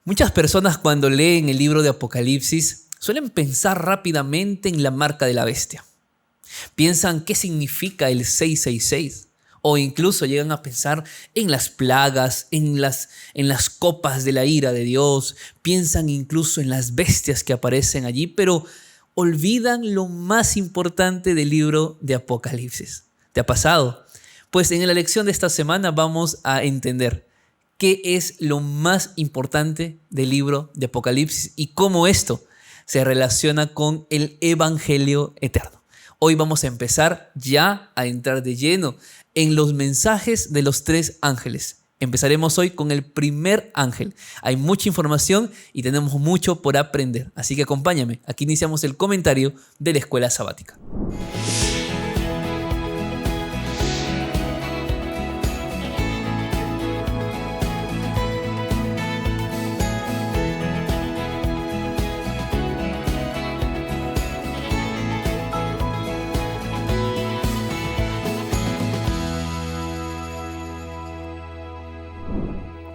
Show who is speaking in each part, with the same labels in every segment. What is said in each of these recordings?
Speaker 1: Muchas personas cuando leen el libro de Apocalipsis suelen pensar rápidamente en la marca de la bestia. Piensan qué significa el 666 o incluso llegan a pensar en las plagas, en las copas de la ira de Dios, piensan incluso en las bestias que aparecen allí, pero olvidan lo más importante del libro de Apocalipsis. ¿Te ha pasado? Pues en la lección de esta semana vamos a entender qué es lo más importante del libro de Apocalipsis y cómo esto se relaciona con el Evangelio eterno. Hoy vamos a empezar ya a entrar de lleno en los mensajes de los tres ángeles. Empezaremos hoy con el primer ángel. Hay mucha información y tenemos mucho por aprender. Así que acompáñame. Aquí iniciamos el comentario de la escuela sabática.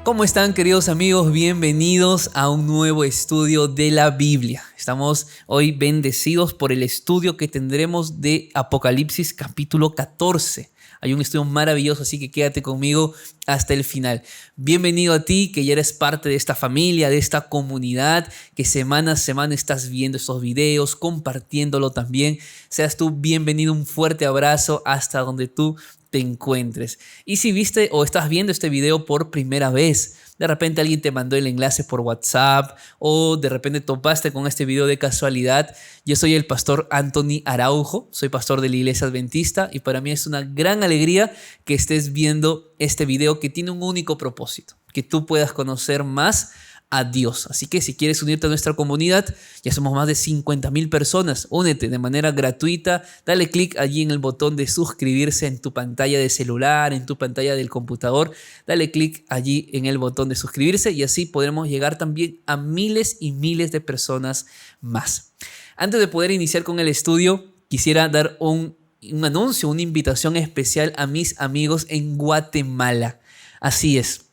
Speaker 1: ¿Cómo están, queridos amigos? Bienvenidos a un nuevo estudio de la Biblia. Estamos hoy bendecidos por el estudio que tendremos de Apocalipsis capítulo 14. Hay un estudio maravilloso, así que quédate conmigo hasta el final. Bienvenido a ti, que ya eres parte de esta familia, de esta comunidad, que semana a semana estás viendo estos videos, compartiéndolo también. Seas tú bienvenido, un fuerte abrazo hasta donde tú te encuentres. Y si viste o estás viendo este video por primera vez, de repente alguien te mandó el enlace por WhatsApp o de repente topaste con este video de casualidad. Yo soy el pastor Anthony Araujo, soy pastor de la Iglesia Adventista y para mí es una gran alegría que estés viendo este video que tiene un único propósito, que tú puedas conocer más a Dios. Así que si quieres unirte a nuestra comunidad, ya somos más de 50,000 personas, únete de manera gratuita, dale clic allí en el botón de suscribirse en tu pantalla de celular, en tu pantalla del computador, dale clic allí en el botón de suscribirse y así podremos llegar también a miles y miles de personas más. Antes de poder iniciar con el estudio, quisiera dar un anuncio, una invitación especial a mis amigos en Guatemala. Así es.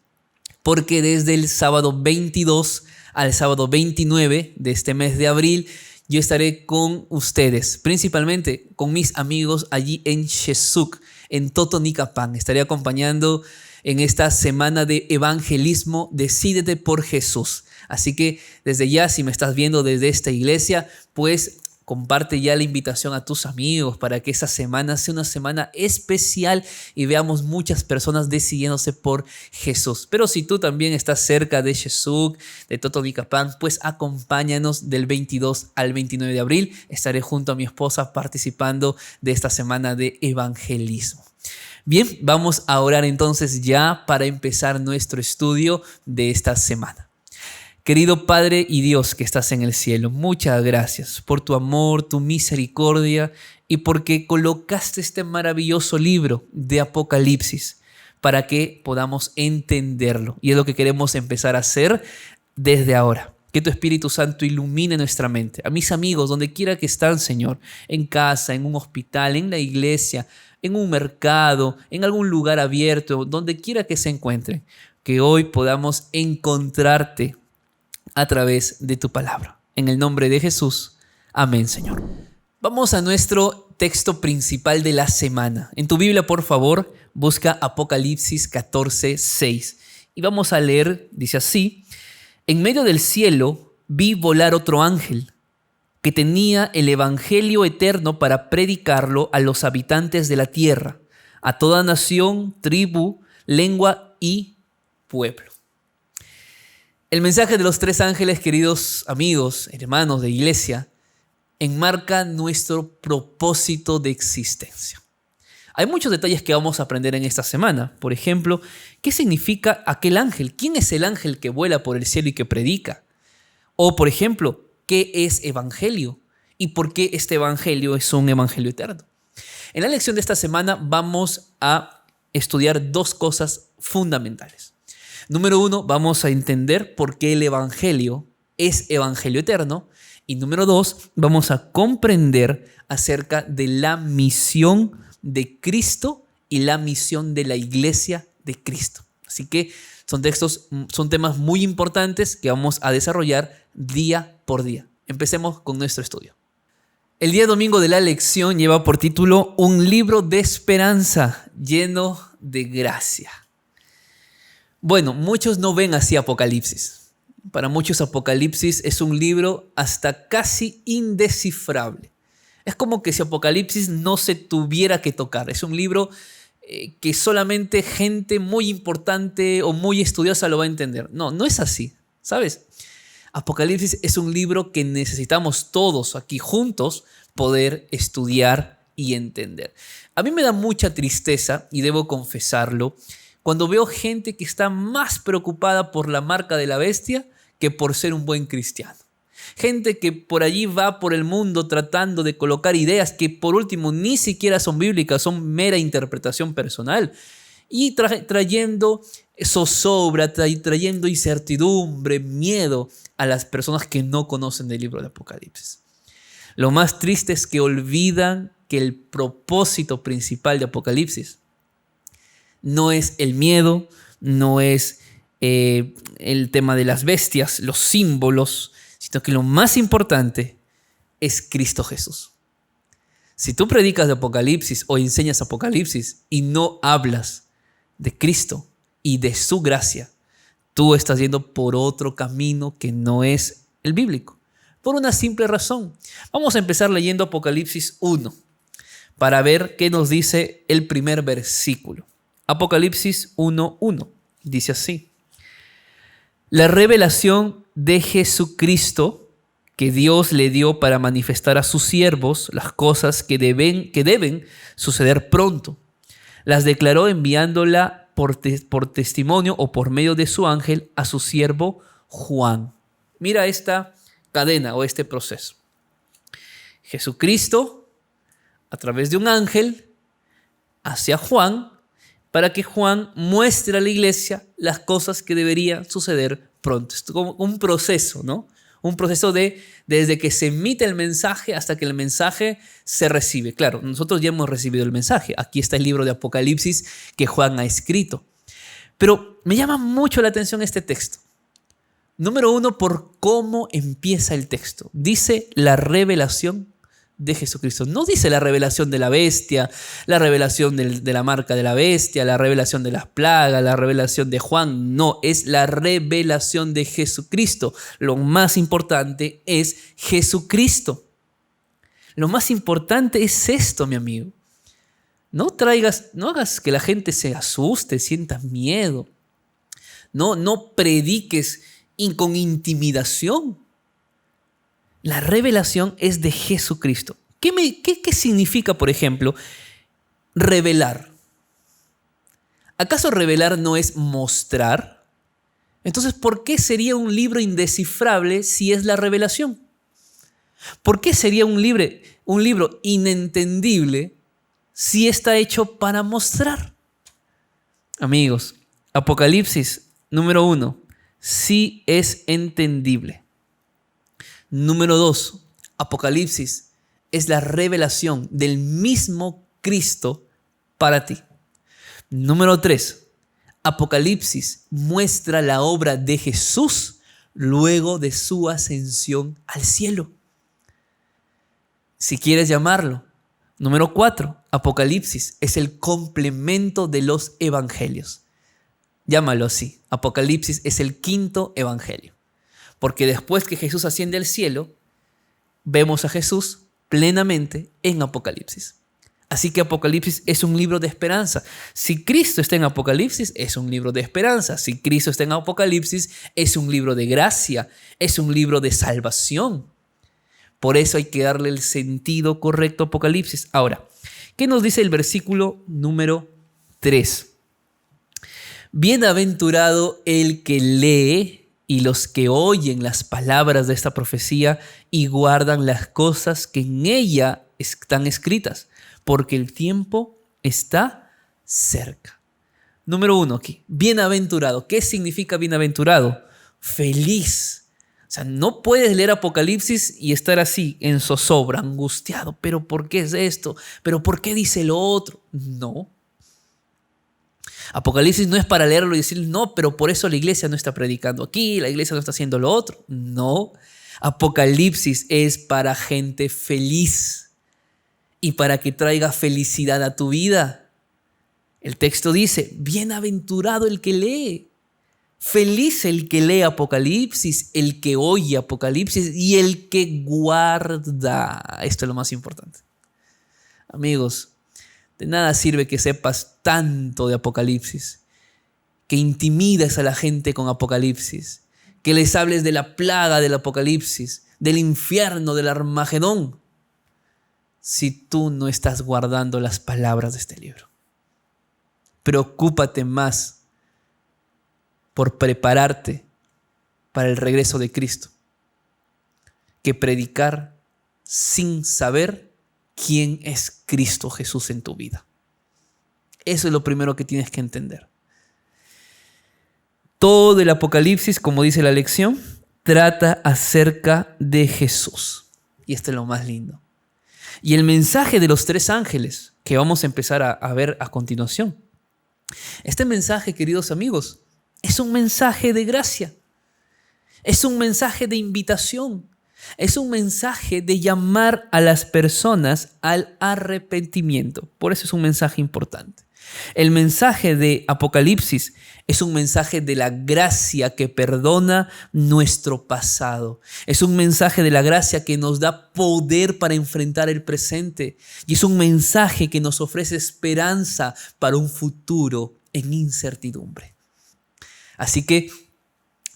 Speaker 1: Porque desde el sábado 22 al sábado 29 de este mes de abril, yo estaré con ustedes, principalmente con mis amigos allí en Xesuc, en Totonicapán. Estaré acompañando en esta semana de evangelismo, Decídete por Jesús. Así que desde ya, si me estás viendo desde esta iglesia, pues comparte ya la invitación a tus amigos para que esa semana sea una semana especial y veamos muchas personas decidiéndose por Jesús. Pero si tú también estás cerca de Xesuc, de Totonicapán, pues acompáñanos del 22 al 29 de abril. Estaré junto a mi esposa participando de esta semana de evangelismo. Bien, vamos a orar entonces ya para empezar nuestro estudio de esta semana. Querido Padre y Dios que estás en el cielo, muchas gracias por tu amor, tu misericordia y porque colocaste este maravilloso libro de Apocalipsis para que podamos entenderlo. Y es lo que queremos empezar a hacer desde ahora. Que tu Espíritu Santo ilumine nuestra mente. A mis amigos, donde quiera que están, Señor, en casa, en un hospital, en la iglesia, en un mercado, en algún lugar abierto, donde quiera que se encuentren, que hoy podamos encontrarte a través de tu palabra. En el nombre de Jesús. Amén, Señor. Vamos a nuestro texto principal de la semana. En tu Biblia, por favor, busca Apocalipsis 14:6. Y vamos a leer, dice así: En medio del cielo vi volar otro ángel que tenía el evangelio eterno para predicarlo a los habitantes de la tierra, a toda nación, tribu, lengua y pueblo. El mensaje de los tres ángeles, queridos amigos, hermanos de iglesia, enmarca nuestro propósito de existencia. Hay muchos detalles que vamos a aprender en esta semana. Por ejemplo, ¿qué significa aquel ángel? ¿Quién es el ángel que vuela por el cielo y que predica? O, por ejemplo, ¿qué es evangelio? ¿Y por qué este evangelio es un evangelio eterno? En la lección de esta semana vamos a estudiar dos cosas fundamentales. Número 1, vamos a entender por qué el evangelio es evangelio eterno. Y número 2, vamos a comprender acerca de la misión de Cristo y la misión de la iglesia de Cristo. Así que Son temas muy importantes que vamos a desarrollar día por día. Empecemos con nuestro estudio. El día domingo de la lección lleva por título Un libro de esperanza lleno de gracia. Bueno, muchos no ven así Apocalipsis. Para muchos Apocalipsis es un libro hasta casi indescifrable. Es como que si Apocalipsis no se tuviera que tocar. Es un libro que solamente gente muy importante o muy estudiosa lo va a entender. No, no es así, ¿sabes? Apocalipsis es un libro que necesitamos todos aquí juntos poder estudiar y entender. A mí me da mucha tristeza, y debo confesarlo, cuando veo gente que está más preocupada por la marca de la bestia que por ser un buen cristiano. Gente que por allí va por el mundo tratando de colocar ideas que por último ni siquiera son bíblicas, son mera interpretación personal. Y trayendo zozobra, trayendo incertidumbre, miedo a las personas que no conocen el libro de Apocalipsis. Lo más triste es que olvidan que el propósito principal de Apocalipsis no es el miedo, no es el tema de las bestias, los símbolos, sino que lo más importante es Cristo Jesús. Si tú predicas de Apocalipsis o enseñas Apocalipsis y no hablas de Cristo y de su gracia, tú estás yendo por otro camino que no es el bíblico. Por una simple razón. Vamos a empezar leyendo Apocalipsis 1 para ver qué nos dice el primer versículo. Apocalipsis 1:1 dice así: La revelación de Jesucristo que Dios le dio para manifestar a sus siervos las cosas que deben suceder pronto. Las declaró enviándola por testimonio o por medio de su ángel a su siervo Juan. Mira esta cadena o este proceso. Jesucristo, a través de un ángel, hacia Juan, para que Juan muestre a la iglesia las cosas que deberían suceder pronto. Es como un proceso, ¿no? Un proceso desde que se emite el mensaje hasta que el mensaje se recibe. Claro, nosotros ya hemos recibido el mensaje. Aquí está el libro de Apocalipsis que Juan ha escrito. Pero me llama mucho la atención este texto. Número 1, por cómo empieza el texto. Dice la revelación de Jesucristo. No dice la revelación de la bestia, la revelación de la marca de la bestia, la revelación de las plagas, la revelación de Juan. No, es la revelación de Jesucristo. Lo más importante es Jesucristo. Lo más importante es esto, mi amigo. No hagas que la gente se asuste, sienta miedo. No prediques con intimidación. La revelación es de Jesucristo. ¿Qué significa, por ejemplo, revelar? ¿Acaso revelar no es mostrar? Entonces, ¿por qué sería un libro indescifrable si es la revelación? ¿Por qué sería un libro inentendible si está hecho para mostrar? Amigos, Apocalipsis, número 1, sí es entendible. Número 2, Apocalipsis es la revelación del mismo Cristo para ti. Número 3, Apocalipsis muestra la obra de Jesús luego de su ascensión al cielo, si quieres llamarlo. Número 4, Apocalipsis es el complemento de los evangelios. Llámalo así, Apocalipsis es el quinto evangelio. Porque después que Jesús asciende al cielo, vemos a Jesús plenamente en Apocalipsis. Así que Apocalipsis es un libro de esperanza. Si Cristo está en Apocalipsis, es un libro de esperanza. Si Cristo está en Apocalipsis, es un libro de gracia, es un libro de salvación. Por eso hay que darle el sentido correcto a Apocalipsis. Ahora, ¿qué nos dice el versículo número 3? Bienaventurado el que lee y los que oyen las palabras de esta profecía y guardan las cosas que en ella están escritas, porque el tiempo está cerca. Número 1 aquí, bienaventurado. ¿Qué significa bienaventurado? Feliz. O sea, no puedes leer Apocalipsis y estar así, en zozobra, angustiado. ¿Pero por qué es esto? ¿Pero por qué dice lo otro? No. Apocalipsis no es para leerlo y decir, no, pero por eso la iglesia no está predicando aquí, la iglesia no está haciendo lo otro. No, Apocalipsis es para gente feliz y para que traiga felicidad a tu vida. El texto dice, bienaventurado el que lee, feliz el que lee Apocalipsis, el que oye Apocalipsis y el que guarda. Esto es lo más importante. Amigos, de nada sirve que sepas tanto de Apocalipsis, que intimides a la gente con Apocalipsis, que les hables de la plaga del Apocalipsis, del infierno, del Armagedón, si tú no estás guardando las palabras de este libro. Preocúpate más por prepararte para el regreso de Cristo que predicar sin saber quién es Cristo Jesús en tu vida. Eso es lo primero que tienes que entender. Todo el Apocalipsis, como dice la lección, trata acerca de Jesús. Y esto es lo más lindo. Y el mensaje de los 3 ángeles que vamos a empezar a ver a continuación. Este mensaje, queridos amigos, es un mensaje de gracia. Es un mensaje de invitación. Es un mensaje de llamar a las personas al arrepentimiento. Por eso es un mensaje importante. El mensaje de Apocalipsis es un mensaje de la gracia que perdona nuestro pasado. Es un mensaje de la gracia que nos da poder para enfrentar el presente. Y es un mensaje que nos ofrece esperanza para un futuro en incertidumbre. Así que,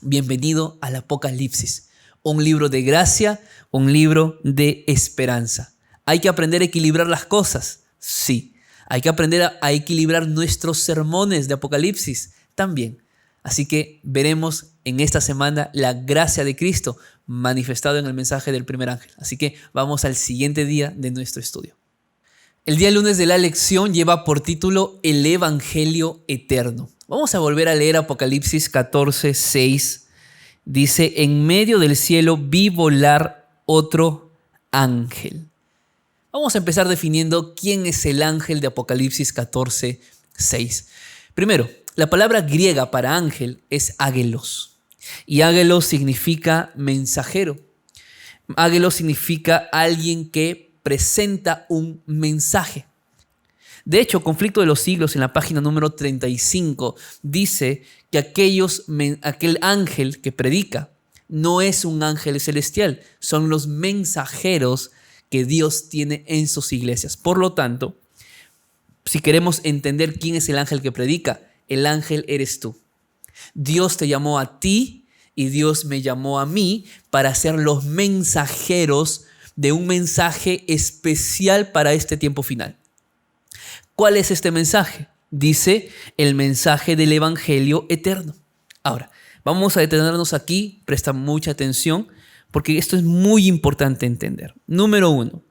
Speaker 1: bienvenido al Apocalipsis. Un libro de gracia, un libro de esperanza. ¿Hay que aprender a equilibrar las cosas? Sí. ¿Hay que aprender a equilibrar nuestros sermones de Apocalipsis? También. Así que veremos en esta semana la gracia de Cristo manifestado en el mensaje del primer ángel. Así que vamos al siguiente día de nuestro estudio. El día lunes de la lección lleva por título El Evangelio Eterno. Vamos a volver a leer Apocalipsis 14:6. Dice, en medio del cielo vi volar otro ángel. Vamos a empezar definiendo quién es el ángel de Apocalipsis 14:6. Primero, la palabra griega para ángel es ágelos. Y ágelos significa mensajero. Ágelos significa alguien que presenta un mensaje. De hecho, Conflicto de los Siglos, en la página número 35, dice que aquel ángel que predica no es un ángel celestial, son los mensajeros que Dios tiene en sus iglesias. Por lo tanto, si queremos entender quién es el ángel que predica, el ángel eres tú. Dios te llamó a ti y Dios me llamó a mí para ser los mensajeros de un mensaje especial para este tiempo final. ¿Cuál es este mensaje? Dice el mensaje del Evangelio eterno. Ahora, vamos a detenernos aquí, presta mucha atención, porque esto es muy importante entender. Número 1,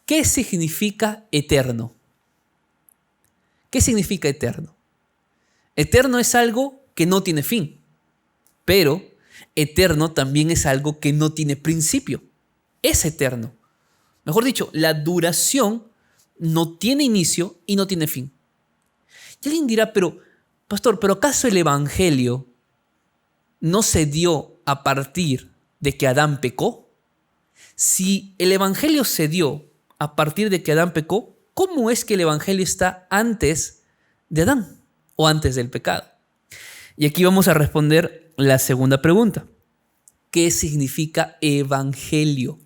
Speaker 1: ¿qué significa eterno? ¿Qué significa eterno? Eterno es algo que no tiene fin, pero eterno también es algo que no tiene principio. Es eterno. Mejor dicho, la duración no tiene inicio y no tiene fin. Y alguien dirá, pero, pastor, ¿pero acaso el Evangelio no se dio a partir de que Adán pecó? Si el Evangelio se dio a partir de que Adán pecó, ¿cómo es que el Evangelio está antes de Adán o antes del pecado? Y aquí vamos a responder la segunda pregunta. ¿Qué significa evangelio?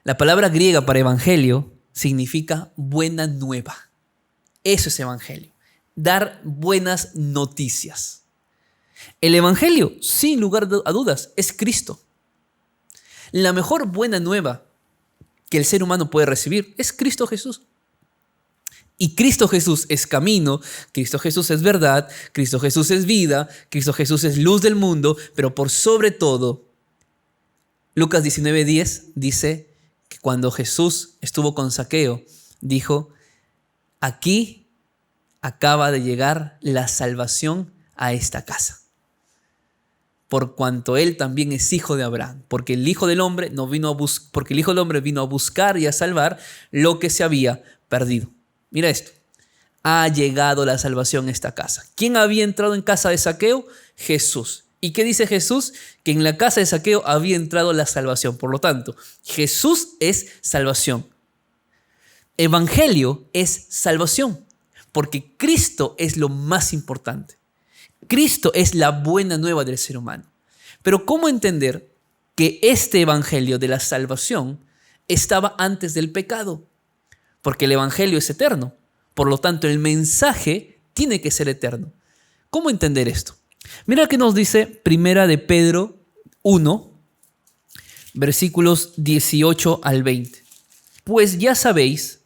Speaker 1: La palabra griega para evangelio significa buena nueva. Eso es evangelio. Dar buenas noticias. El evangelio, sin lugar a dudas, es Cristo. La mejor buena nueva que el ser humano puede recibir es Cristo Jesús. Y Cristo Jesús es camino, Cristo Jesús es verdad, Cristo Jesús es vida, Cristo Jesús es luz del mundo, pero por sobre todo, Lucas 19:10 dice que cuando Jesús estuvo con Zaqueo, dijo, aquí acaba de llegar la salvación a esta casa. Por cuanto él también es hijo de Abraham, porque el Hijo del Hombre vino a buscar y a salvar lo que se había perdido. Mira esto, ha llegado la salvación a esta casa. ¿Quién había entrado en casa de Zaqueo? Jesús. ¿Y qué dice Jesús? Que en la casa de Zaqueo había entrado la salvación. Por lo tanto, Jesús es salvación. Evangelio es salvación, porque Cristo es lo más importante. Cristo es la buena nueva del ser humano. Pero ¿cómo entender que este evangelio de la salvación estaba antes del pecado? Porque el evangelio es eterno. Por lo tanto, el mensaje tiene que ser eterno. ¿Cómo entender esto? Mira que nos dice Primera de Pedro 1, versículos 18 al 20. Pues ya sabéis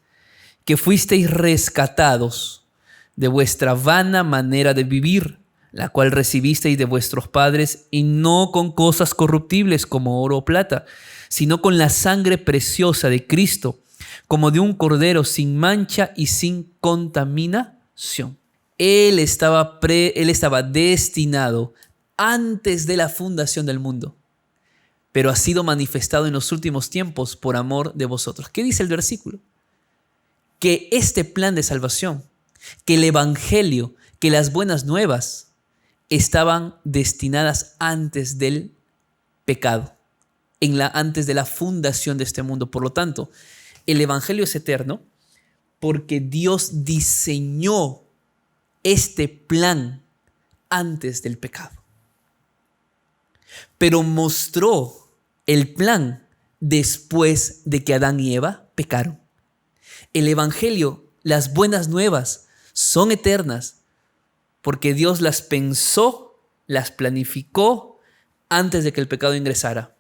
Speaker 1: que fuisteis rescatados de vuestra vana manera de vivir, la cual recibisteis de vuestros padres, y no con cosas corruptibles como oro o plata, sino con la sangre preciosa de Cristo, como de un cordero sin mancha y sin contaminación. Él estaba destinado antes de la fundación del mundo, pero ha sido manifestado en los últimos tiempos por amor de vosotros. ¿Qué dice el versículo? Que este plan de salvación, que el evangelio, que las buenas nuevas estaban destinadas antes del pecado, antes de la fundación de este mundo. Por lo tanto, el evangelio es eterno porque Dios diseñó este plan antes del pecado, pero mostró el plan después de que Adán y Eva pecaron. El evangelio, las buenas nuevas, son eternas porque Dios las pensó, las planificó antes de que el pecado ingresara,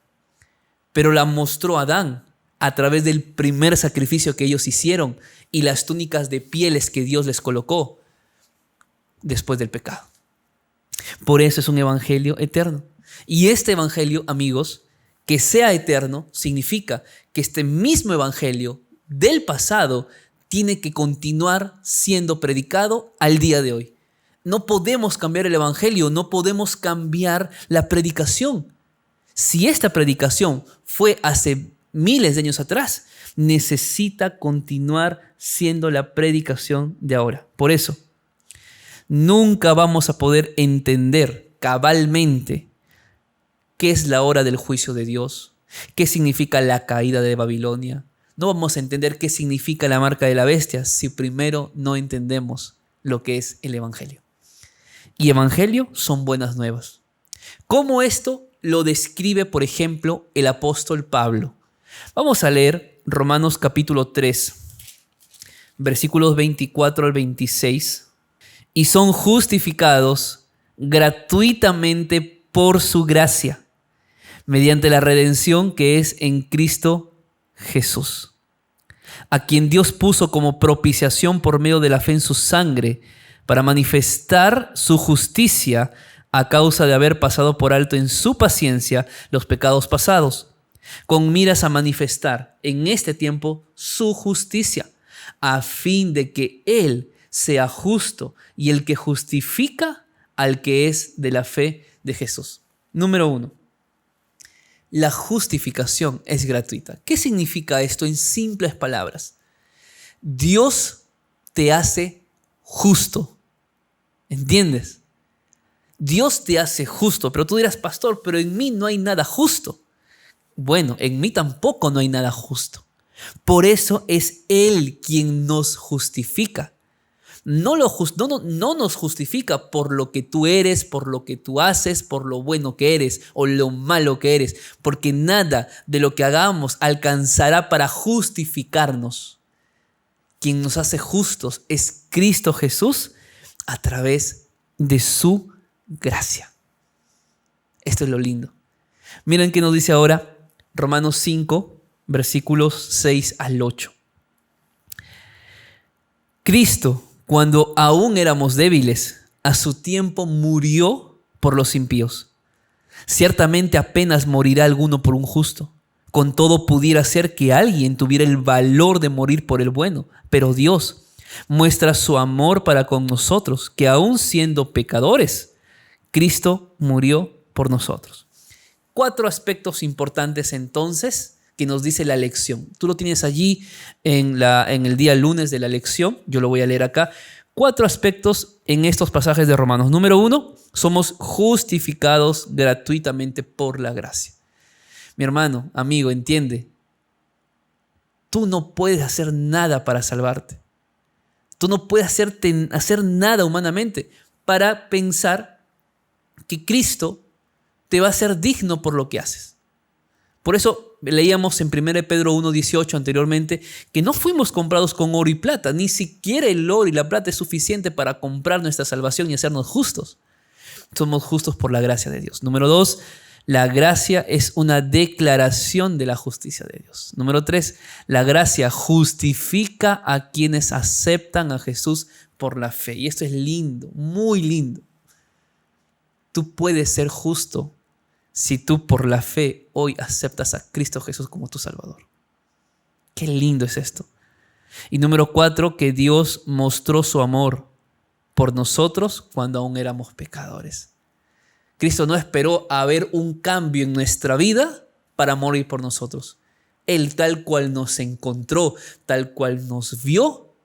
Speaker 1: pero la mostró a Adán a través del primer sacrificio que ellos hicieron y las túnicas de pieles que Dios les colocó después del pecado. Por eso es un evangelio eterno. Y este evangelio, amigos, que sea eterno, significa que este mismo evangelio del pasado tiene que continuar siendo predicado al día de hoy. No podemos cambiar el evangelio, no podemos cambiar la predicación. Si esta predicación fue hace miles de años atrás, necesita continuar siendo la predicación de ahora. Por eso, nunca vamos a poder entender cabalmente qué es la hora del juicio de Dios, qué significa la caída de Babilonia. No vamos a entender qué significa la marca de la bestia si primero no entendemos lo que es el evangelio. Y evangelio son buenas nuevas. ¿Cómo esto lo describe, por ejemplo, el apóstol Pablo? Vamos a leer Romanos capítulo 3, versículos 24 al 26. Y son justificados gratuitamente por su gracia, mediante la redención que es en Cristo Jesús, a quien Dios puso como propiciación por medio de la fe en su sangre, para manifestar su justicia a causa de haber pasado por alto en su paciencia los pecados pasados, con miras a manifestar en este tiempo su justicia, a fin de que Él sea justo y el que justifica al que es de la fe de Jesús. Número 1. La justificación es gratuita. ¿Qué significa esto en simples palabras? Dios te hace justo. ¿Entiendes? Dios te hace justo, pero tú dirás, pastor, pero en mí no hay nada justo. Bueno, en mí tampoco no hay nada justo. Por eso es Él quien nos justifica. No nos justifica por lo que tú eres, por lo que tú haces, por lo bueno que eres o lo malo que eres, porque nada de lo que hagamos alcanzará para justificarnos. Quien nos hace justos es Cristo Jesús a través de su gracia. Esto es lo lindo. Miren qué nos dice ahora Romanos 5, versículos 6 al 8. Cristo, cuando aún éramos débiles, a su tiempo murió por los impíos. Ciertamente apenas morirá alguno por un justo. Con todo pudiera ser que alguien tuviera el valor de morir por el bueno, pero Dios muestra su amor para con nosotros, que aún siendo pecadores, Cristo murió por nosotros. 4 aspectos importantes entonces que nos dice la lección. Tú lo tienes allí en el día lunes de la lección, yo lo voy a leer acá. 4 aspectos en estos pasajes de Romanos. Número 1, somos justificados gratuitamente por la gracia. Mi hermano, amigo, entiende, tú no puedes hacer nada para salvarte. Tú no puedes hacer nada humanamente para pensar que Cristo te va a hacer digno por lo que haces. Por eso leíamos en 1 Pedro 1:18 anteriormente que no fuimos comprados con oro y plata. Ni siquiera el oro y la plata es suficiente para comprar nuestra salvación y hacernos justos. Somos justos por la gracia de Dios. Número 2, la gracia es una declaración de la justicia de Dios. Número 3, la gracia justifica a quienes aceptan a Jesús por la fe. Y esto es lindo, muy lindo. Tú puedes ser justo si tú por la fe hoy aceptas a Cristo Jesús como tu Salvador. Qué lindo es esto. Y número 4, que Dios mostró su amor por nosotros cuando aún éramos pecadores. Cristo no esperó a ver un cambio en nuestra vida para morir por nosotros. Él, tal cual nos encontró, tal cual nos vio,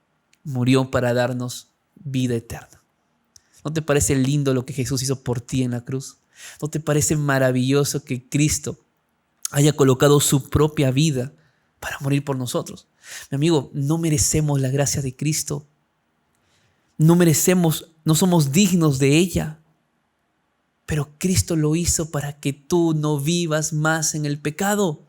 Speaker 1: murió para darnos vida eterna. ¿No te parece lindo lo que Jesús hizo por ti en la cruz? ¿No te parece maravilloso que Cristo haya colocado su propia vida para morir por nosotros? Mi amigo, no merecemos la gracia de Cristo. No somos dignos de ella. Pero Cristo lo hizo para que tú no vivas más en el pecado.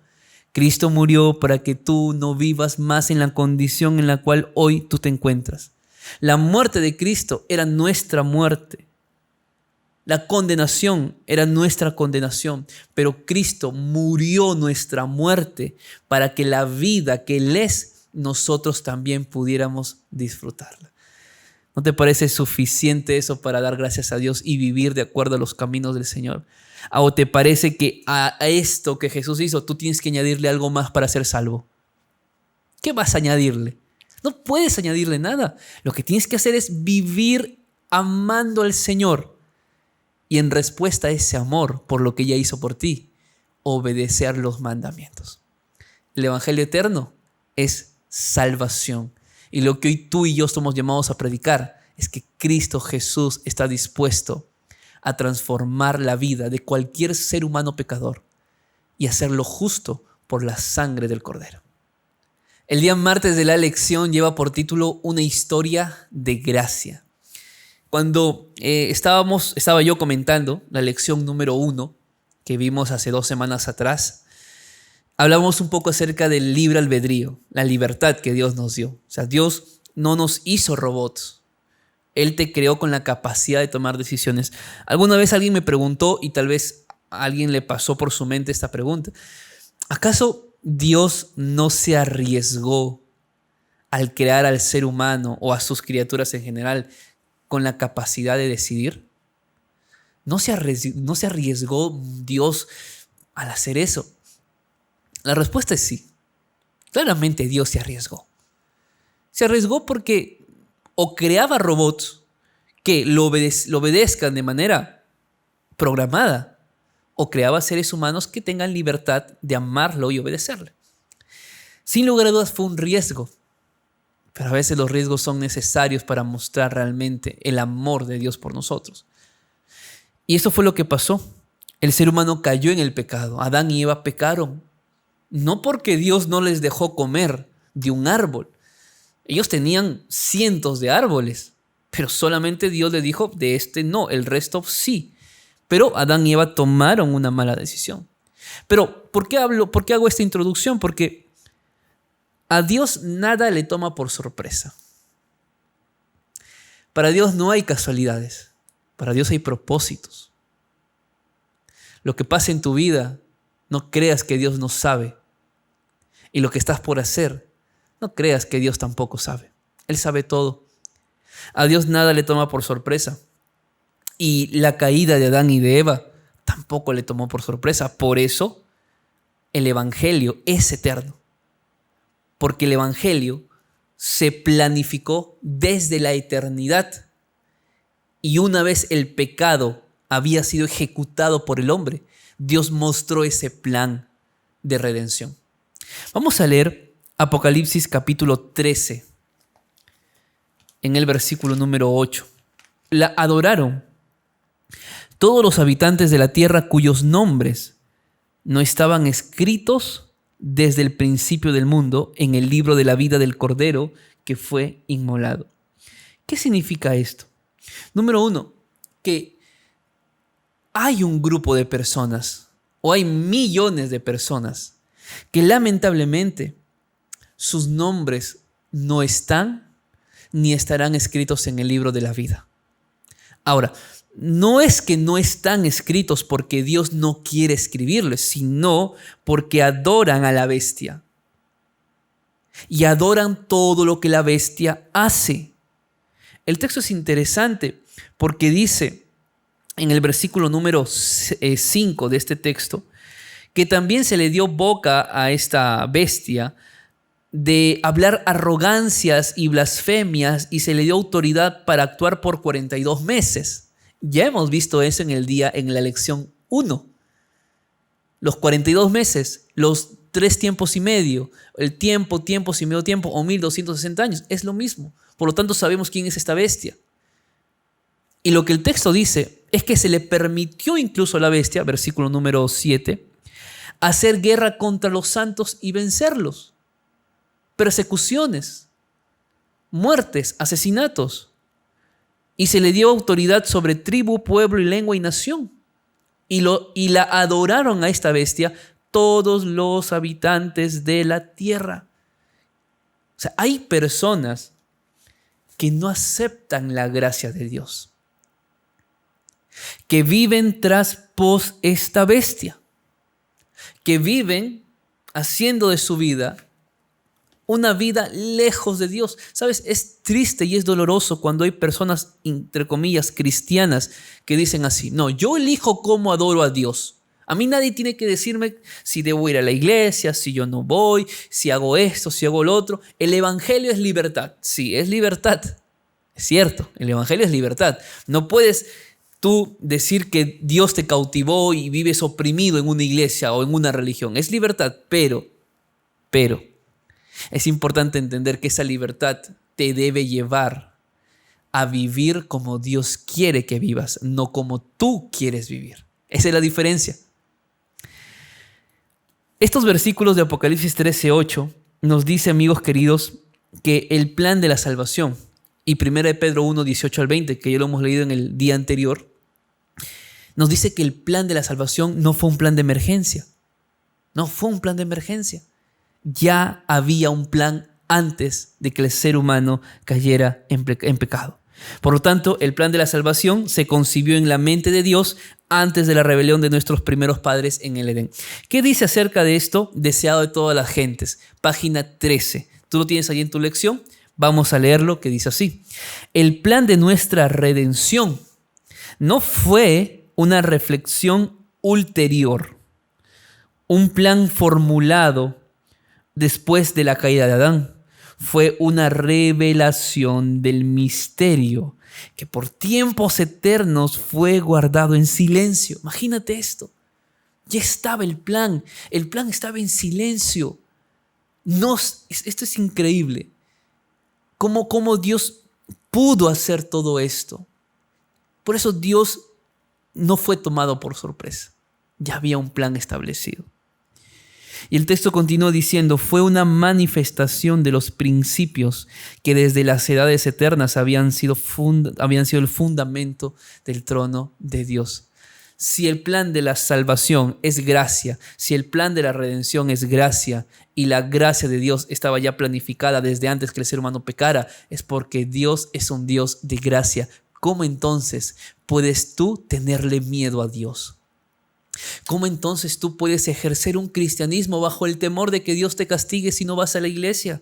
Speaker 1: Cristo murió para que tú no vivas más en la condición en la cual hoy tú te encuentras. La muerte de Cristo era nuestra muerte. La condenación era nuestra condenación, pero Cristo murió nuestra muerte para que la vida que Él es, nosotros también pudiéramos disfrutarla. ¿No te parece suficiente eso para dar gracias a Dios y vivir de acuerdo a los caminos del Señor? ¿O te parece que a esto que Jesús hizo tú tienes que añadirle algo más para ser salvo? ¿Qué vas a añadirle? No puedes añadirle nada. Lo que tienes que hacer es vivir amando al Señor. Y en respuesta a ese amor por lo que ella hizo por ti, obedecer los mandamientos. El Evangelio eterno es salvación. Y lo que hoy tú y yo somos llamados a predicar es que Cristo Jesús está dispuesto a transformar la vida de cualquier ser humano pecador y hacerlo justo por la sangre del Cordero. El día martes de la lección lleva por título Una historia de gracia. Cuando estaba yo comentando la lección número 1 que vimos hace 2 semanas atrás, hablamos un poco acerca del libre albedrío, la libertad que Dios nos dio. O sea, Dios no nos hizo robots. Él te creó con la capacidad de tomar decisiones. Alguna vez alguien me preguntó, y tal vez a alguien le pasó por su mente esta pregunta: ¿acaso Dios no se arriesgó al crear al ser humano o a sus criaturas en general con la capacidad de decidir? ¿No se arriesgó Dios al hacer eso? La respuesta es sí. Claramente Dios se arriesgó. Se arriesgó porque o creaba robots que lo obedezcan de manera programada, o creaba seres humanos que tengan libertad de amarlo y obedecerle. Sin lugar a dudas fue un riesgo, pero a veces los riesgos son necesarios para mostrar realmente el amor de Dios por nosotros. Y eso fue lo que pasó. El ser humano cayó en el pecado. Adán y Eva pecaron. No porque Dios no les dejó comer de un árbol. Ellos tenían cientos de árboles, pero solamente Dios les dijo, de este no, el resto sí. Pero Adán y Eva tomaron una mala decisión. Pero, ¿por qué hago esta introducción? Porque a Dios nada le toma por sorpresa. Para Dios no hay casualidades. Para Dios hay propósitos. Lo que pasa en tu vida, no creas que Dios no sabe. Y lo que estás por hacer, no creas que Dios tampoco sabe. Él sabe todo. A Dios nada le toma por sorpresa. Y la caída de Adán y de Eva tampoco le tomó por sorpresa. Por eso el Evangelio es eterno. Porque el Evangelio se planificó desde la eternidad. Y una vez el pecado había sido ejecutado por el hombre, Dios mostró ese plan de redención. Vamos a leer Apocalipsis capítulo 13. en el versículo número 8. La adoraron todos los habitantes de la tierra cuyos nombres no estaban escritos desde el principio del mundo en el libro de la vida del Cordero que fue inmolado. ¿Qué significa esto? Número uno, que hay un grupo de personas, o hay millones de personas, que lamentablemente sus nombres no están ni estarán escritos en el libro de la vida. Ahora, no es que no están escritos porque Dios no quiere escribirlos, sino porque adoran a la bestia. Y adoran todo lo que la bestia hace. El texto es interesante porque dice en el versículo número 5 de este texto que también se le dio boca a esta bestia de hablar arrogancias y blasfemias y se le dio autoridad para actuar por 42 meses. Ya hemos visto eso en la lección 1. Los 42 meses, los 3 tiempos y medio, el tiempo, tiempos y medio tiempo o 1260 años, es lo mismo. Por lo tanto, sabemos quién es esta bestia. Y lo que el texto dice es que se le permitió incluso a la bestia, versículo número 7, hacer guerra contra los santos y vencerlos. Persecuciones, muertes, asesinatos. Y se le dio autoridad sobre tribu, pueblo y lengua y nación. Y la adoraron a esta bestia todos los habitantes de la tierra. O sea, hay personas que no aceptan la gracia de Dios, que viven pos esta bestia, que viven haciendo de su vida una vida lejos de Dios. ¿Sabes? Es triste y es doloroso cuando hay personas, entre comillas, cristianas que dicen así: no, yo elijo cómo adoro a Dios. A mí nadie tiene que decirme si debo ir a la iglesia, si yo no voy, si hago esto, si hago lo otro. El evangelio es libertad. Sí, es libertad. Es cierto, el evangelio es libertad. No puedes tú decir que Dios te cautivó y vives oprimido en una iglesia o en una religión. Es libertad, pero es importante entender que esa libertad te debe llevar a vivir como Dios quiere que vivas, no como tú quieres vivir. Esa es la diferencia. Estos versículos de Apocalipsis 13:8 nos dice, amigos queridos, que el plan de la salvación, y 1 Pedro 1:18-20, que ya lo hemos leído en el día anterior, nos dice que el plan de la salvación no fue un plan de emergencia. No fue un plan de emergencia. Ya había un plan antes de que el ser humano cayera en pecado. Por lo tanto, el plan de la salvación se concibió en la mente de Dios antes de la rebelión de nuestros primeros padres en el Edén. ¿Qué dice acerca de esto? Deseado de todas las gentes. Página 13. ¿Tú lo tienes ahí en tu lección? Vamos a leerlo, que dice así: el plan de nuestra redención no fue una reflexión ulterior, un plan formulado después de la caída de Adán. Fue una revelación del misterio que por tiempos eternos fue guardado en silencio. Imagínate esto. Ya estaba el plan estaba en silencio. Esto es increíble. ¿Cómo Dios pudo hacer todo esto? Por eso Dios no fue tomado por sorpresa. Ya había un plan establecido. Y el texto continúa diciendo: fue una manifestación de los principios que desde las edades eternas habían sido el fundamento del trono de Dios. Si el plan de la salvación es gracia, si el plan de la redención es gracia, y la gracia de Dios estaba ya planificada desde antes que el ser humano pecara, es porque Dios es un Dios de gracia. ¿Cómo entonces puedes tú tenerle miedo a Dios? ¿Cómo entonces tú puedes ejercer un cristianismo bajo el temor de que Dios te castigue si no vas a la iglesia?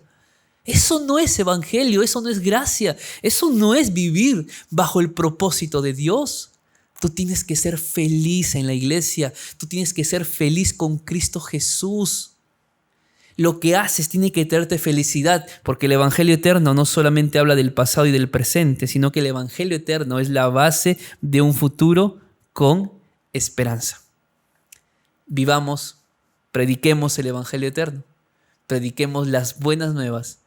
Speaker 1: Eso no es evangelio, eso no es gracia, eso no es vivir bajo el propósito de Dios. Tú tienes que ser feliz en la iglesia, tú tienes que ser feliz con Cristo Jesús. Lo que haces tiene que traerte felicidad, porque el evangelio eterno no solamente habla del pasado y del presente, sino que el evangelio eterno es la base de un futuro con esperanza. Vivamos, prediquemos el evangelio eterno, prediquemos las buenas nuevas,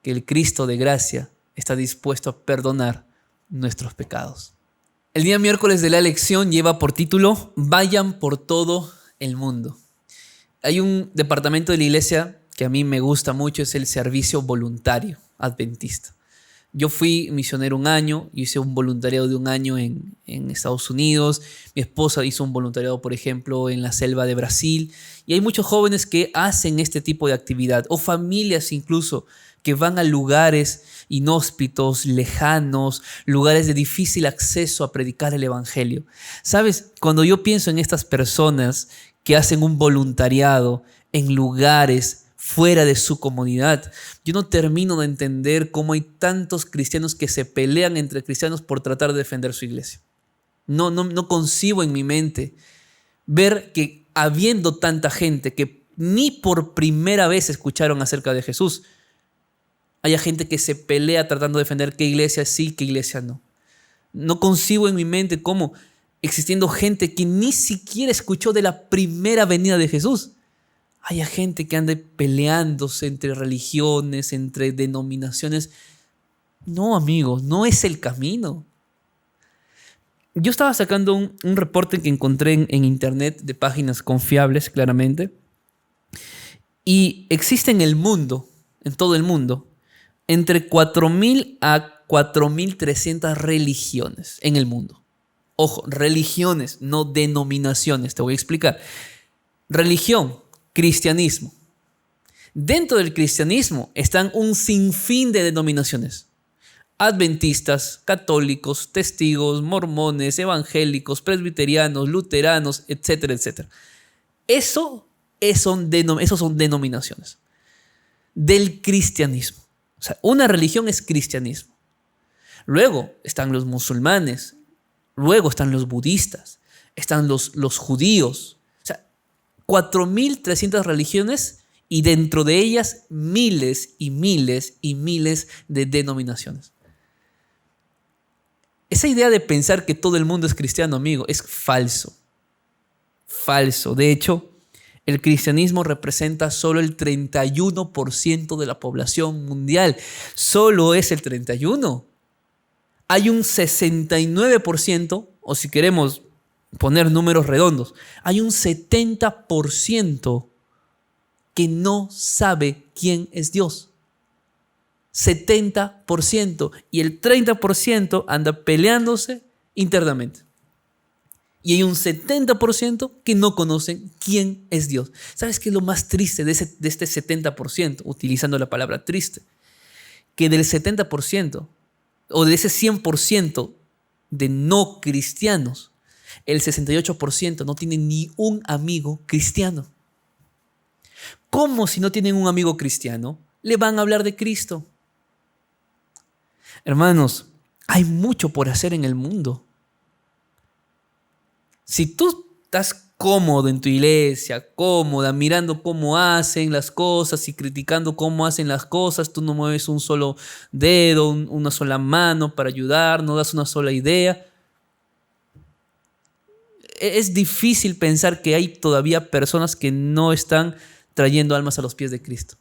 Speaker 1: que el Cristo de gracia está dispuesto a perdonar nuestros pecados. El día miércoles de la lección lleva por título Vayan por todo el mundo. Hay un departamento de la iglesia que a mí me gusta mucho, es el servicio voluntario adventista. Yo fui misionero un año, hice un voluntariado de un año en Estados Unidos. Mi esposa hizo un voluntariado, por ejemplo, en la selva de Brasil. Y hay muchos jóvenes que hacen este tipo de actividad, o familias incluso, que van a lugares inhóspitos, lejanos, lugares de difícil acceso a predicar el evangelio. ¿Sabes? Cuando yo pienso en estas personas que hacen un voluntariado en lugares fuera de su comunidad, yo no termino de entender cómo hay tantos cristianos que se pelean entre cristianos por tratar de defender su iglesia. No concibo en mi mente ver que habiendo tanta gente que ni por primera vez escucharon acerca de Jesús, haya gente que se pelea tratando de defender qué iglesia sí, qué iglesia no. No concibo en mi mente cómo existiendo gente que ni siquiera escuchó de la primera venida de Jesús, haya gente que ande peleándose entre religiones, entre denominaciones. No, amigos, no es el camino. Yo estaba sacando un reporte que encontré en internet de páginas confiables, claramente. Y existe en el mundo, en todo el mundo, entre 4.000 a 4.300 religiones en el mundo. Ojo, religiones, no denominaciones. Te voy a explicar. Religión, cristianismo. Dentro del cristianismo están un sinfín de denominaciones. Adventistas, católicos, testigos, mormones, evangélicos, presbiterianos, luteranos, etcétera, etcétera. Esos son denominaciones del cristianismo. O sea, una religión es cristianismo. Luego están los musulmanes, luego están los budistas, están los judíos. O sea, 4.300 religiones y dentro de ellas miles y miles y miles de denominaciones. Esa idea de pensar que todo el mundo es cristiano, amigo, es falso. Falso. De hecho, el cristianismo representa solo el 31% de la población mundial. Solo es el 31%. Hay un 69%, o si queremos poner números redondos, hay un 70% que no sabe quién es Dios. 70%. Y el 30% anda peleándose internamente. Y hay un 70% que no conocen quién es Dios. ¿Sabes qué es lo más triste de este 70%? Utilizando la palabra triste. Que del 70% o de ese 100% de no cristianos, el 68% no tiene ni un amigo cristiano. ¿Cómo si no tienen un amigo cristiano le van a hablar de Cristo? Hermanos, hay mucho por hacer en el mundo. Si tú estás cómodo en tu iglesia, cómoda, mirando cómo hacen las cosas y criticando cómo hacen las cosas, tú no mueves un solo dedo, una sola mano para ayudar, no das una sola idea. Es difícil pensar que hay todavía personas que no están trayendo almas a los pies de Cristo.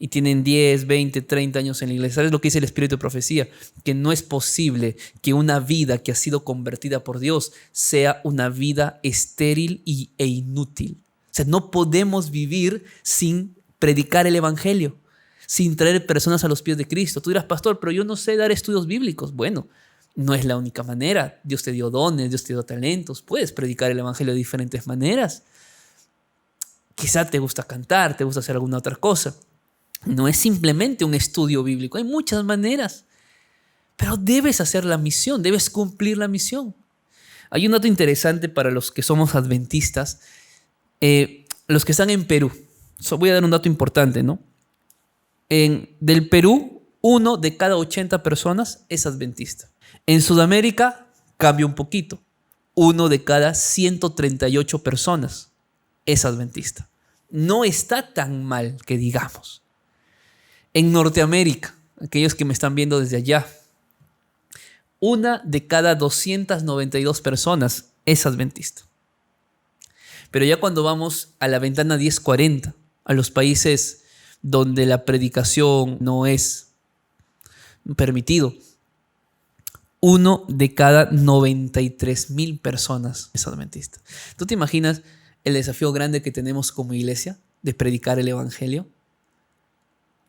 Speaker 1: Y tienen 10, 20, 30 años en la iglesia. ¿Sabes lo que dice el Espíritu de Profecía? Que no es posible que una vida que ha sido convertida por Dios sea una vida estéril e inútil. O sea, no podemos vivir sin predicar el Evangelio, sin traer personas a los pies de Cristo. Tú dirás, pastor, pero yo no sé dar estudios bíblicos. Bueno, no es la única manera. Dios te dio dones, Dios te dio talentos. Puedes predicar el Evangelio de diferentes maneras. Quizá te gusta cantar, te gusta hacer alguna otra cosa. No es simplemente un estudio bíblico, hay muchas maneras, pero debes hacer la misión, debes cumplir la misión. Hay un dato interesante para los que somos adventistas, los que están en Perú. Voy a dar un dato importante, ¿no? Del Perú, 1 de cada 80 personas es adventista. En Sudamérica cambia un poquito, 1 de cada 138 personas es adventista. No está tan mal que digamos. En Norteamérica, aquellos que me están viendo desde allá, 1 de cada 292 personas es adventista. Pero ya cuando vamos a la ventana 1040, a los países donde la predicación no es permitido. 1 de cada 93,000 personas es adventista. ¿Tú te imaginas el desafío grande que tenemos como iglesia de predicar el evangelio?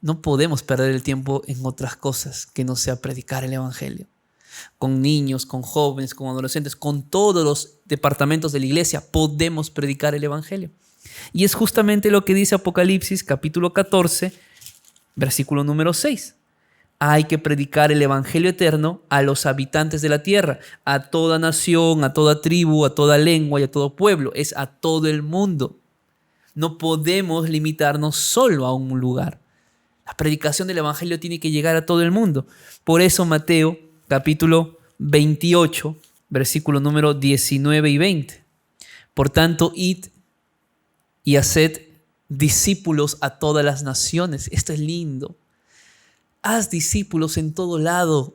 Speaker 1: No podemos perder el tiempo en otras cosas que no sea predicar el evangelio. Con niños, con jóvenes, con adolescentes, con todos los departamentos de la iglesia podemos predicar el evangelio. Y es justamente lo que dice Apocalipsis capítulo 14, versículo número 6. Hay que predicar el evangelio eterno a los habitantes de la tierra, a toda nación, a toda tribu, a toda lengua y a todo pueblo. Es a todo el mundo. No podemos limitarnos solo a un lugar. La predicación del evangelio tiene que llegar a todo el mundo. Por eso Mateo capítulo 28, versículo número 19 y 20. Por tanto, id y haced discípulos a todas las naciones. Esto es lindo. Haz discípulos en todo lado,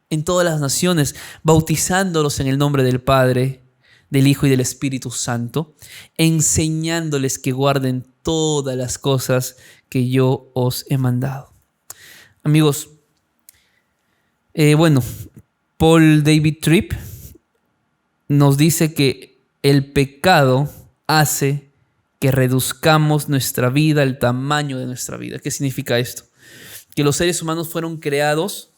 Speaker 1: en todas las naciones, bautizándolos en el nombre del Padre, del Hijo y del Espíritu Santo, enseñándoles que guarden todas las cosas que yo os he mandado. Amigos, Paul David Tripp nos dice que el pecado hace que reduzcamos nuestra vida, el tamaño de nuestra vida. ¿Qué significa esto? Que los seres humanos fueron creados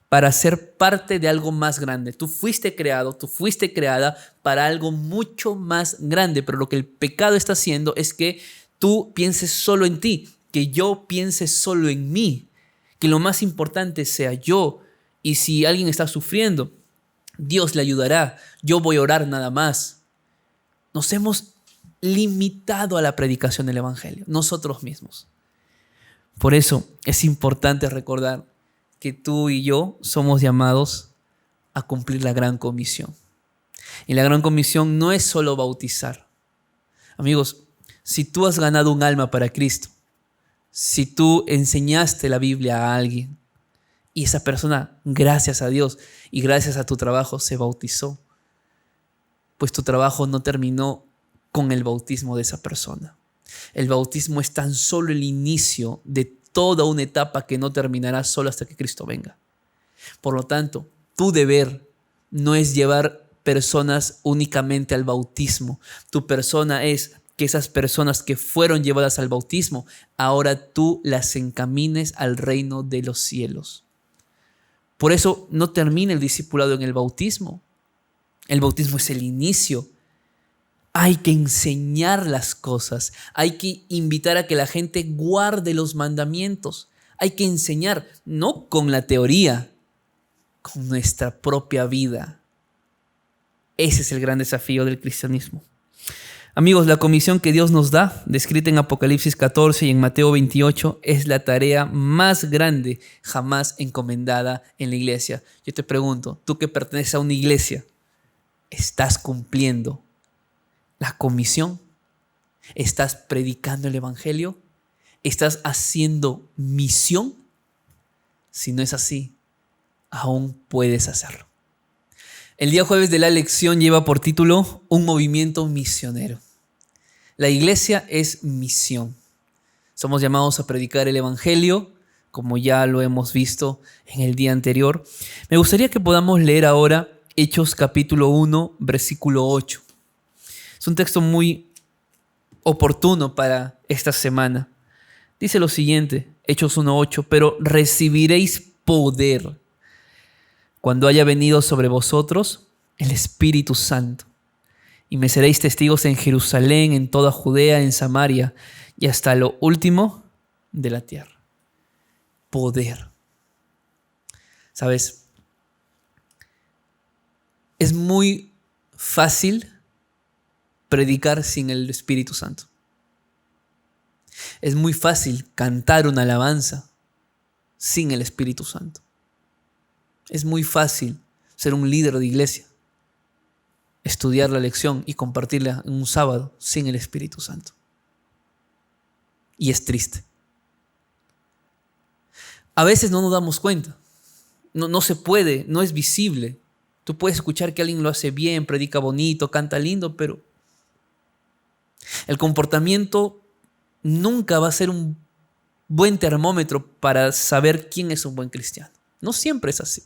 Speaker 1: para ser parte de algo más grande. Tú fuiste creado, tú fuiste creada para algo mucho más grande, pero lo que el pecado está haciendo es que tú pienses solo en ti, que yo piense solo en mí, que lo más importante sea yo. Y si alguien está sufriendo, Dios le ayudará, yo voy a orar nada más. Nos hemos limitado a la predicación del evangelio, nosotros mismos. Por eso es importante recordar que tú y yo somos llamados a cumplir la gran comisión. Y la gran comisión no es solo bautizar. Amigos, si tú has ganado un alma para Cristo, si tú enseñaste la Biblia a alguien y esa persona, gracias a Dios y gracias a tu trabajo, se bautizó, pues tu trabajo no terminó con el bautismo de esa persona. El bautismo es tan solo el inicio de toda una etapa que no terminará solo hasta que Cristo venga. Por lo tanto, tu deber no es llevar personas únicamente al bautismo. Tu persona es que esas personas que fueron llevadas al bautismo, ahora tú las encamines al reino de los cielos. Por eso no termina el discipulado en el bautismo. El bautismo es el inicio. Hay que enseñar las cosas, hay que invitar a que la gente guarde los mandamientos. Hay que enseñar, no con la teoría, con nuestra propia vida. Ese es el gran desafío del cristianismo. Amigos, la comisión que Dios nos da, descrita en Apocalipsis 14 y en Mateo 28, es la tarea más grande jamás encomendada en la iglesia. Yo te pregunto, tú que perteneces a una iglesia, ¿estás cumpliendo la comisión? ¿Estás predicando el evangelio? ¿Estás haciendo misión? Si no es así, aún puedes hacerlo. El día jueves de la lección lleva por título Un movimiento misionero. La iglesia es misión. Somos llamados a predicar el evangelio, como ya lo hemos visto en el día anterior. Me gustaría que podamos leer ahora Hechos capítulo 1, versículo 8. Es un texto muy oportuno para esta semana. Dice lo siguiente, Hechos 1:8, pero recibiréis poder cuando haya venido sobre vosotros el Espíritu Santo. Y me seréis testigos en Jerusalén, en toda Judea, en Samaria y hasta lo último de la tierra. Poder. ¿Sabes? Es muy fácil predicar sin el Espíritu Santo. Es muy fácil cantar una alabanza sin el Espíritu Santo. Es muy fácil ser un líder de iglesia, estudiar la lección y compartirla en un sábado sin el Espíritu Santo. Y es triste. A veces no nos damos cuenta. No se puede, no es visible. Tú puedes escuchar que alguien lo hace bien, predica bonito, canta lindo, pero el comportamiento nunca va a ser un buen termómetro para saber quién es un buen cristiano. No siempre es así.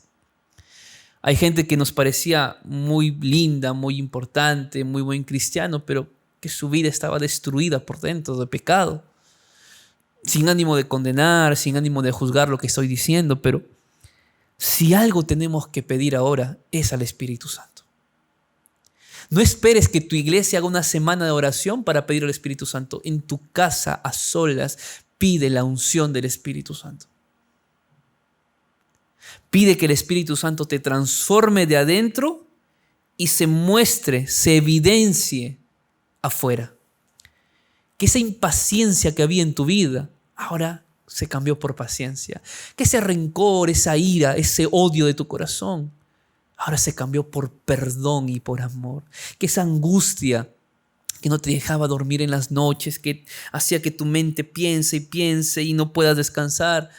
Speaker 1: Hay gente que nos parecía muy linda, muy importante, muy buen cristiano, pero que su vida estaba destruida por dentro de pecado. Sin ánimo de condenar, sin ánimo de juzgar lo que estoy diciendo, pero si algo tenemos que pedir ahora es al Espíritu Santo. No esperes que tu iglesia haga una semana de oración para pedir al Espíritu Santo. En tu casa, a solas, pide la unción del Espíritu Santo. Pide que el Espíritu Santo te transforme de adentro y se muestre, se evidencie afuera. Que esa impaciencia que había en tu vida ahora se cambió por paciencia. Que ese rencor, esa ira, ese odio de tu corazón ahora se cambió por perdón y por amor. Que esa angustia que no te dejaba dormir en las noches, que hacía que tu mente piense y piense y no puedas descansar,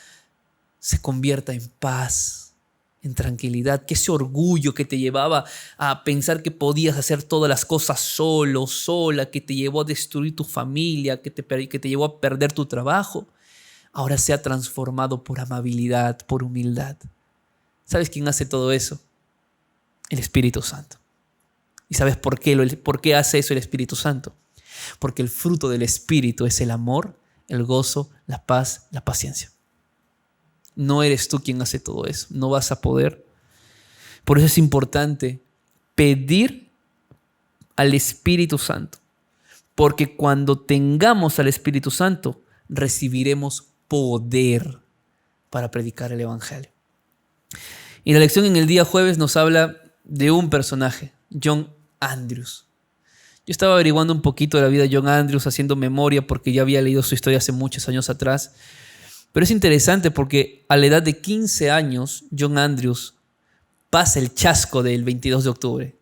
Speaker 1: se convierta en paz, en tranquilidad. Que ese orgullo que te llevaba a pensar que podías hacer todas las cosas solo, sola, que te llevó a destruir tu familia, que te llevó a perder tu trabajo, ahora sea transformado por amabilidad, por humildad. ¿Sabes quién hace todo eso? El Espíritu Santo. ¿Y sabes por qué hace eso el Espíritu Santo? Porque el fruto del Espíritu es el amor, el gozo, la paz, la paciencia. No eres tú quien hace todo eso. No vas a poder. Por eso es importante pedir al Espíritu Santo. Porque cuando tengamos al Espíritu Santo, recibiremos poder para predicar el Evangelio. Y la lección en el día jueves nos habla de un personaje, John Andrews. Yo estaba averiguando un poquito de la vida de John Andrews, haciendo memoria porque ya había leído su historia hace muchos años atrás. Pero es interesante porque a la edad de 15 años, John Andrews pasa el chasco del 22 de octubre.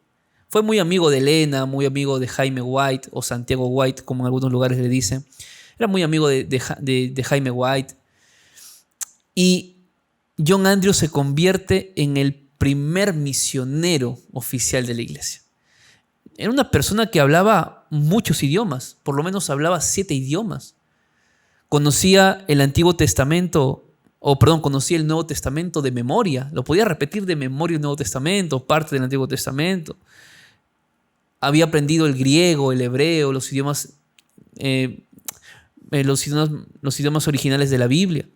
Speaker 1: Fue muy amigo de Elena, muy amigo de Jaime White o Santiago White, como en algunos lugares le dicen. Era muy amigo de Jaime White. Y John Andrews se convierte en el primer misionero oficial de la iglesia. Era una persona que hablaba muchos idiomas, por lo menos hablaba 7 idiomas. Conocía el Antiguo Testamento, conocía el Nuevo Testamento de memoria. Lo podía repetir de memoria el Nuevo Testamento, parte del Antiguo Testamento. Había aprendido el griego, el hebreo, los idiomas originales de la Biblia.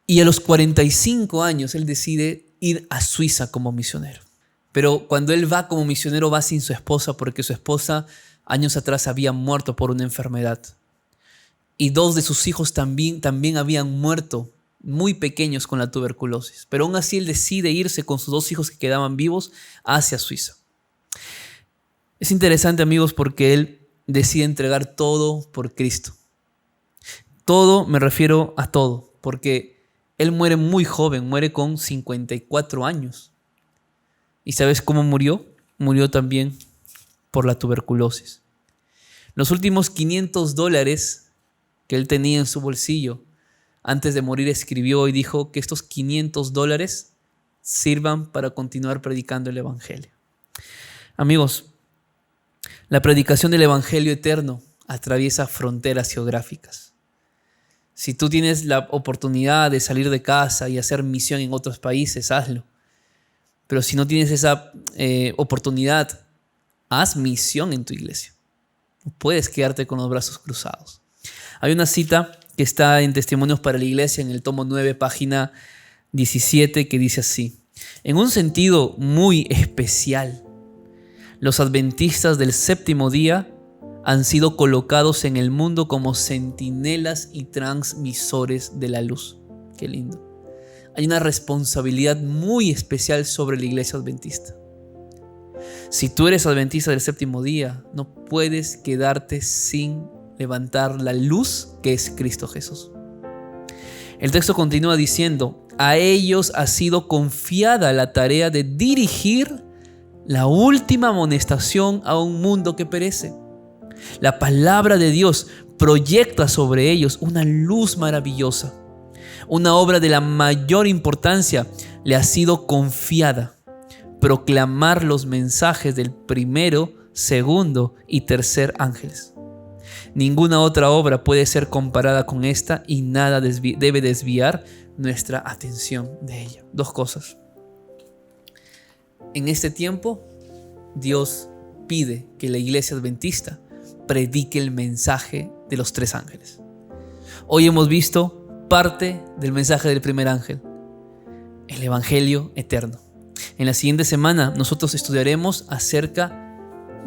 Speaker 1: Y a los 45 años él decide ir a Suiza como misionero. Pero cuando él va como misionero va sin su esposa porque su esposa años atrás había muerto por una enfermedad. Y 2 de sus hijos también habían muerto muy pequeños con la tuberculosis. Pero aún así él decide irse con sus 2 hijos que quedaban vivos hacia Suiza. Es interesante, amigos, porque él decide entregar todo por Cristo. Todo, me refiero a todo, porque él muere muy joven, muere con 54 años. ¿Y sabes cómo murió? Murió también por la tuberculosis. Los últimos $500 que él tenía en su bolsillo, antes de morir escribió y dijo que estos $500 sirvan para continuar predicando el Evangelio. Amigos, la predicación del Evangelio eterno atraviesa fronteras geográficas. Si tú tienes la oportunidad de salir de casa y hacer misión en otros países, hazlo. Pero si no tienes esa oportunidad, haz misión en tu iglesia. No puedes quedarte con los brazos cruzados. Hay una cita que está en Testimonios para la Iglesia, en el tomo 9, página 17, que dice así: en un sentido muy especial, los adventistas del séptimo día han sido colocados en el mundo como centinelas y transmisores de la luz. Qué lindo. Hay una responsabilidad muy especial sobre la iglesia adventista. Si tú eres adventista del séptimo día, no puedes quedarte sin levantar la luz que es Cristo Jesús. El texto continúa diciendo: a ellos ha sido confiada la tarea de dirigir la última amonestación a un mundo que perece. La palabra de Dios proyecta sobre ellos una luz maravillosa. Una obra de la mayor importancia le ha sido confiada: proclamar los mensajes del primero, segundo y tercer ángeles. Ninguna otra obra puede ser comparada con esta y nada debe desviar nuestra atención de ella. Dos cosas. En este tiempo, Dios pide que la iglesia adventista predique el mensaje de los 3 ángeles. Hoy hemos visto parte del mensaje del primer ángel, el evangelio eterno. En la siguiente semana nosotros estudiaremos acerca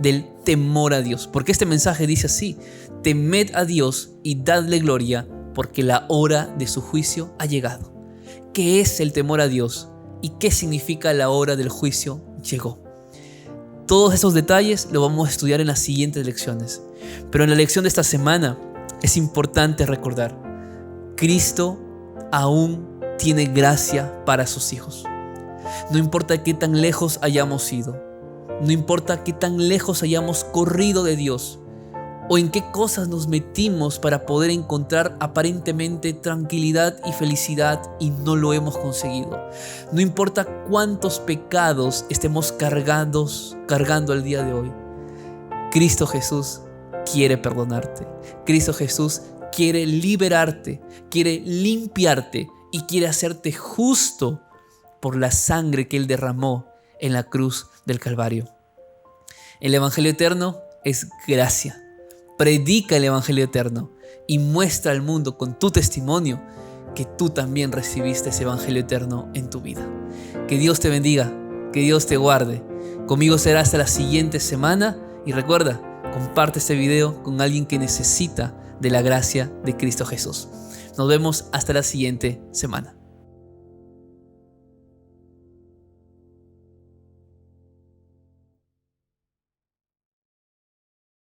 Speaker 1: del temor a Dios, porque este mensaje dice así: temed a Dios y dadle gloria, porque la hora de su juicio ha llegado. ¿Qué es el temor a Dios y qué significa la hora del juicio llegó? Todos esos detalles los vamos a estudiar en las siguientes lecciones. Pero en la lección de esta semana es importante recordar: Cristo aún tiene gracia para sus hijos. No importa qué tan lejos hayamos ido, no importa qué tan lejos hayamos corrido de Dios o en qué cosas nos metimos para poder encontrar aparentemente tranquilidad y felicidad y no lo hemos conseguido. No importa cuántos pecados estemos cargando al día de hoy. Cristo Jesús quiere perdonarte. Cristo Jesús quiere liberarte, quiere limpiarte y quiere hacerte justo por la sangre que Él derramó en la cruz del Calvario. El Evangelio eterno es gracia. Predica el Evangelio eterno y muestra al mundo con tu testimonio que tú también recibiste ese Evangelio eterno en tu vida. Que Dios te bendiga, que Dios te guarde. Conmigo será hasta la siguiente semana y recuerda, comparte este video con alguien que necesita de la gracia de Cristo Jesús. Nos vemos hasta la siguiente semana.